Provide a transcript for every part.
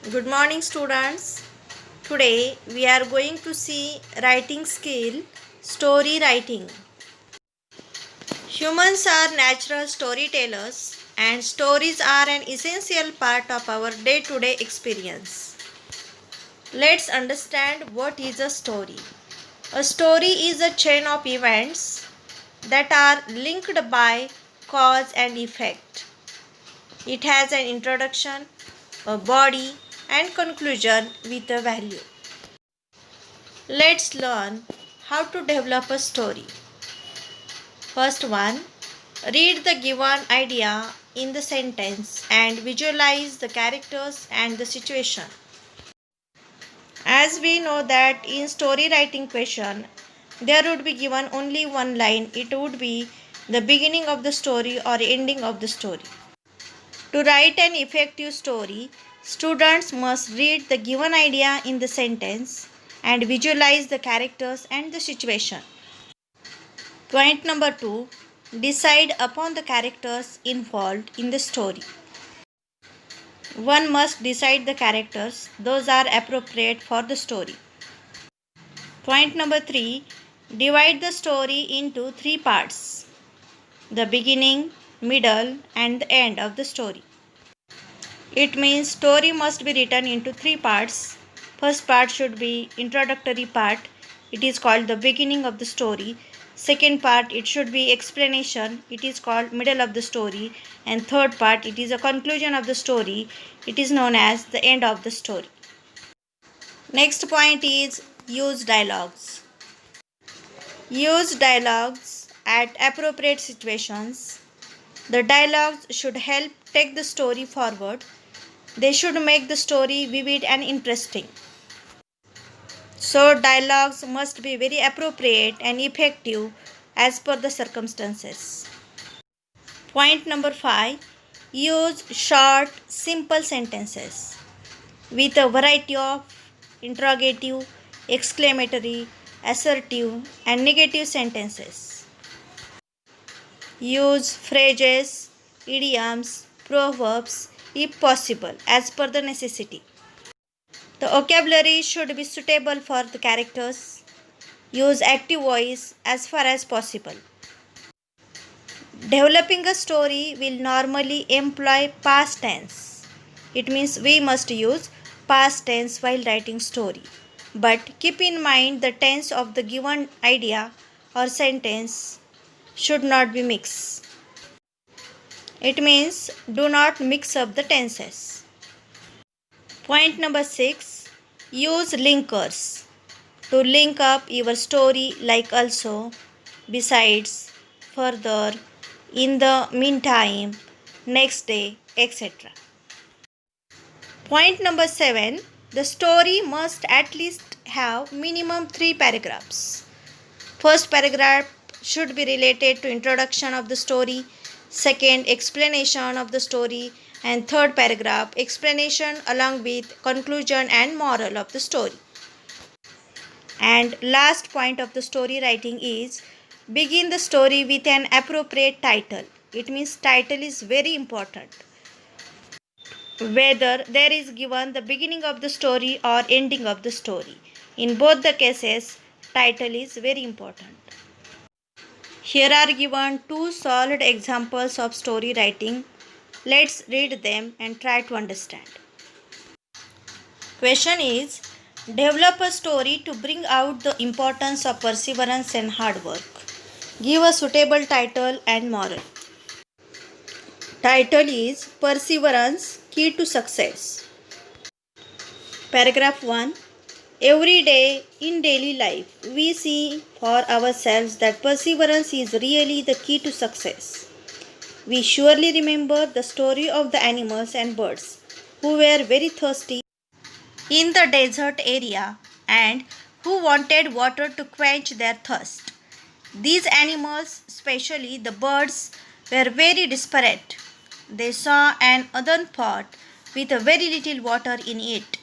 Good morning, students. Today we are going to see writing skill, story writing. Humans are natural storytellers, and stories are an essential part of our day to day experience. Let's understand what is a story. A story is a chain of events that are linked by cause and effect. It has an introduction, a body, and conclusion with a value. Let's learn how to develop a story. First one, read the given idea in the sentence and visualize the characters and the situation. As we know that in story writing question, there would be given only one line. It would be the beginning of the story or ending of the story. To write an effective story, students must read the given idea in the sentence and visualize the characters and the situation. Point number 2, decide upon the characters involved in the story. One must decide the characters, those are appropriate for the story. Point number 3, divide the story into three parts: the beginning, middle, and the end of the story. It means story must be written into three parts. First part should be introductory part. It is called the beginning of the story. Second part, it should be explanation. It is called middle of the story. And third part, it is a conclusion of the story. It is known as the end of the story. Next point is use dialogues. Use dialogues at appropriate situations. The dialogues should help take the story forward. They should make the story vivid and interesting. So, dialogues must be very appropriate and effective as per the circumstances. Point number 5, use short, simple sentences with a variety of interrogative, exclamatory, assertive, and negative sentences. Use phrases, idioms, proverbs if possible as per the necessity. The vocabulary should be suitable for the characters. Use active voice as far as possible. Developing a story will normally employ past tense. It means we must use past tense while writing story. But keep in mind the tense of the given idea or sentence should not be mixed. It means do not mix up the tenses. Point number 6, use linkers to link up your story like also, besides, further, in the meantime, next day, etc. Point number 7, the story must at least have minimum 3 paragraphs. First paragraph should be related to introduction of the story, second explanation of the story, and third paragraph explanation along with conclusion and moral of the story. And last point of the story writing is begin the story with an appropriate title. It means title is very important. Whether there is given the beginning of the story or ending of the story. In both the cases, title is very important. Here are given two solid examples of story writing. Let's read them and try to understand. Question is, develop a story to bring out the importance of perseverance and hard work. Give a suitable title and moral. Title is Perseverance, Key to Success. Paragraph 1. Every day in daily life, we see for ourselves that perseverance is really the key to success. We surely remember the story of the animals and birds who were very thirsty in the desert area and who wanted water to quench their thirst. These animals, especially the birds, were very desperate. They saw an earthen pot with a very little water in it.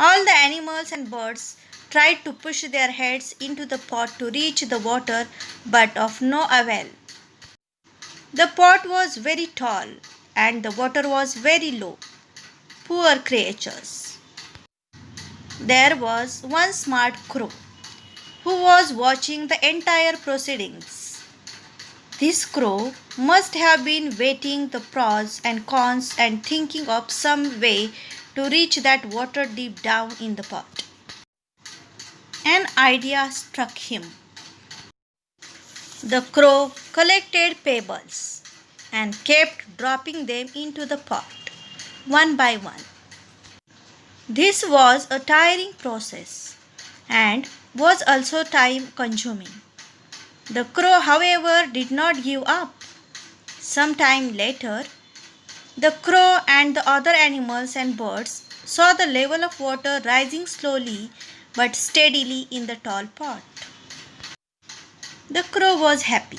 All the animals and birds tried to push their heads into the pot to reach the water, but of no avail. The pot was very tall and the water was very low. poor creatures. There was one smart crow who was watching the entire proceedings. This crow must have been weighing the pros and cons and thinking of some way to reach that water deep down in the pot. An idea struck him. The crow collected pebbles and kept dropping them into the pot, one by one. This was a tiring process and was also time consuming. The crow, however, did not give up. Some time later, the crow and the other animals and birds saw the level of water rising slowly but steadily in the tall pot. The crow was happy.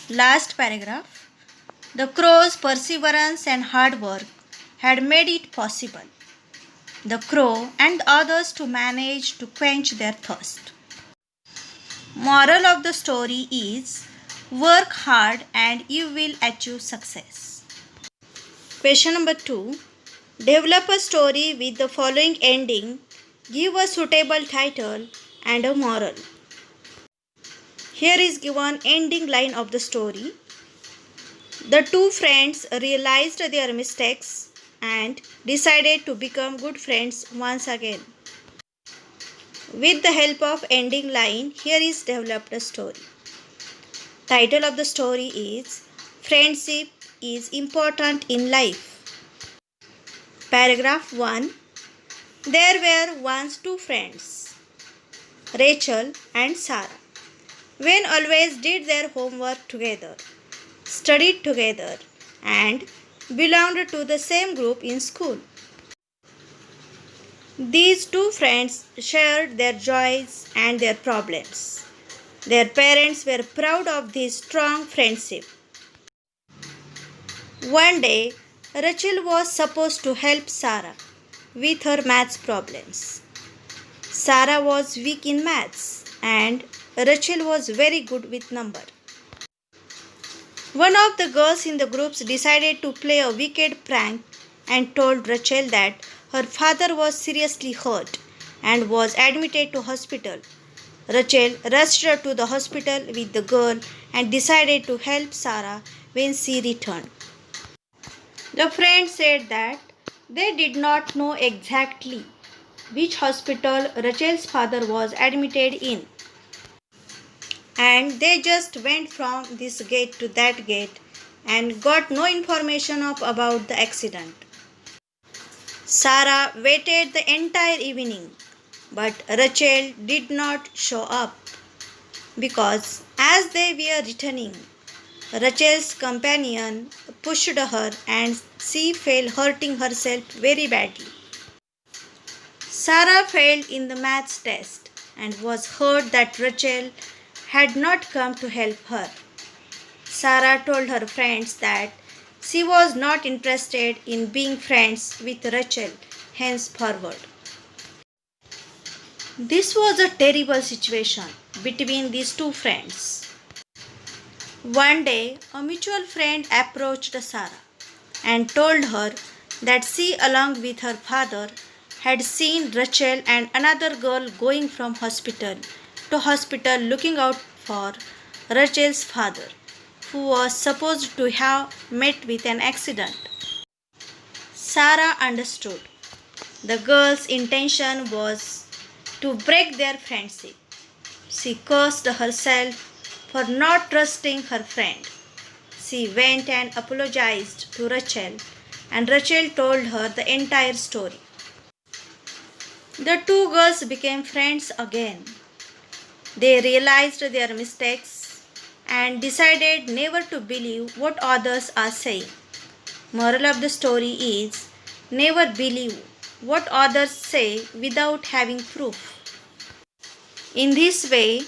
Last paragraph. The crow's perseverance and hard work had made it possible. The crow and others to manage to quench their thirst. Moral of the story is work hard and you will achieve success. Question number 2. Develop a story with the following ending. Give a suitable title and a moral. Here is given ending line of the story. The two friends realized their mistakes and decided to become good friends once again. With the help of ending line, here is developed a story. Title of the story is Friendship is Important in Life. Paragraph 1. There were once two friends, Rachel and Sarah. When always did their homework together, studied together, and belonged to the same group in school. These two friends shared their joys and their problems. Their parents were proud of this strong friendship. One day, Rachel was supposed to help Sarah with her maths problems. Sarah was weak in maths and Rachel was very good with numbers. One of the girls in the groups decided to play a wicked prank and told Rachel that her father was seriously hurt and was admitted to hospital. Rachel rushed to the hospital with the girl and decided to help Sarah when she returned. The friends said that they did not know exactly which hospital Rachel's father was admitted in, and they just went from this gate to that gate and got no information about the accident. Sarah waited the entire evening, but Rachel did not show up because as they were returning, Rachel's companion pushed her and she fell, hurting herself very badly. Sarah failed in the maths test and was hurt that Rachel had not come to help her. Sarah told her friends that she was not interested in being friends with Rachel henceforward. This was a terrible situation between these two friends. One day, a mutual friend approached Sarah and told her that she, along with her father, had seen Rachel and another girl going from hospital to hospital looking out for Rachel's father, who was supposed to have met with an accident. Sarah understood. The girl's intention was to break their friendship. She cursed herself for not trusting her friend. She went and apologized to Rachel, and Rachel told her the entire story. The two girls became friends again. They realized their mistakes and decided never to believe what others are saying. Moral of the story is never believe what others say without having proof. In this way,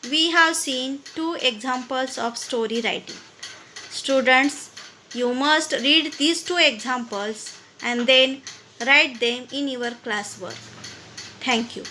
we have seen two examples of story writing. Students, you must read these two examples and then write them in your classwork. Thank you.